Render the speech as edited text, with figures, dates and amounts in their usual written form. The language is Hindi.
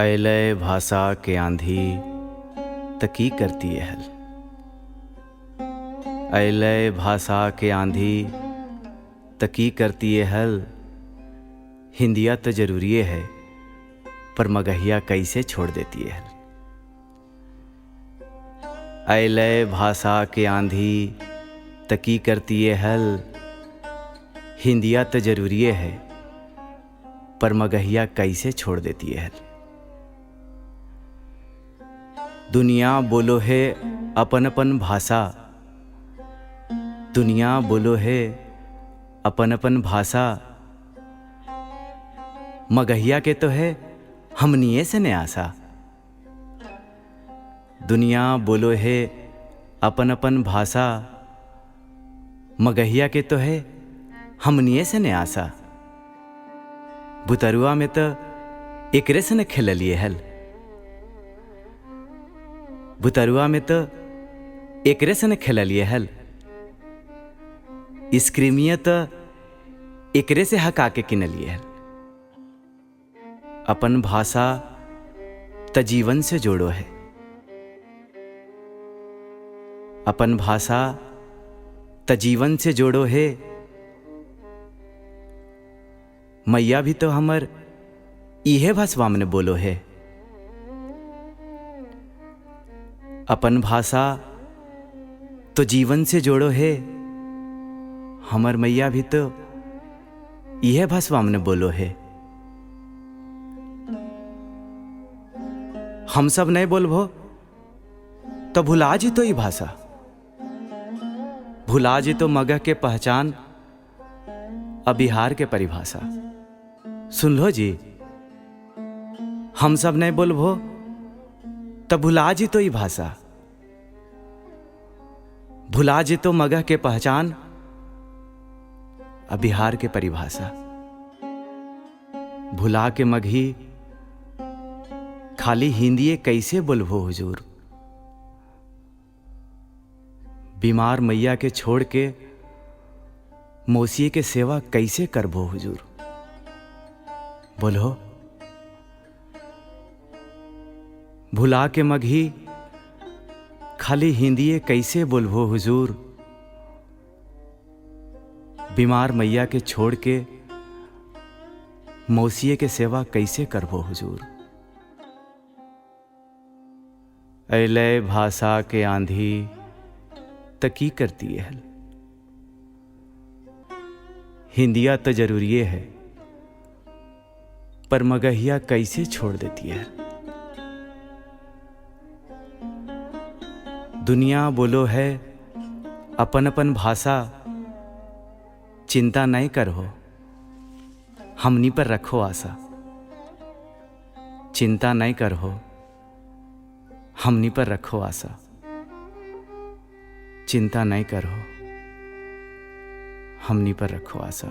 अयलय भाषा के आंधी तकी करती है हल। अयलय भाषा के आंधी तकी करती है हल। हिंदिया तो जरूरी है पर मगहिया कैसे छोड़ देती है हल। अयलय भाषा के आंधी तकी करती है हल। हिंदिया तो जरूरी है पर मगहिया कैसे छोड़ देती है हल। दुनिया बोलो है अपन अपन भाषा। दुनिया बोलो है अपन अपन भाषा। मगहिया के तो है हमनिए से न्यासा। दुनिया बोलो है अपन अपन भाषा। मगहिया के तो है हमनिए से न्यासा। बुतरुआ में तो एकरे से न खेललिए हल। बुतरुआ में तो एकरे से न खेललिए हल। स्क्रीमिया तो एकरे से हका के किनलिए हल। अपन भाषा त जीवन से जोड़ो है। अपन भाषा त जीवन से जोड़ो है। मैया भी तो हमर इहे भाषवा में बोलो है। अपन भाषा तो जीवन से जोड़ो है। हमर मैया भी तो इहे भाषवा में बोलो है। हम सब नहीं बोलबो तो भुला जी तो ई भाषा। भुला जी तो मगह के पहचान अब बिहार के परिभाषा। सुन लो जी, हम सब नहीं बोलबो तो भुला जी तो ई भाषा। भुला जी तो मगह के पहचान अब बिहार के परिभाषा। भुला के मगही खाली हिंदीए कैसे बोलबो हुजूर। बीमार मैया के छोड़ के मौसिए के सेवा कैसे करबो हुजूर। बोलो भुला के मगही खाली हिंदीए कैसे बोलबो हुजूर। बीमार मैया के छोड़ के मौसिए के सेवा कैसे करबो हुजूर। अयलय भाषा के आंधी तकी करती है हल। हिंदिया तो जरूरी है पर मगहिया कैसे छोड़ देती है। दुनिया बोलो है अपन अपन भाषा। चिंता नहीं करो हमनी पर रखो आशा। चिंता नहीं करो हमनी पर रखो आशा। चिंता नहीं करो हमनी पर रखो आशा।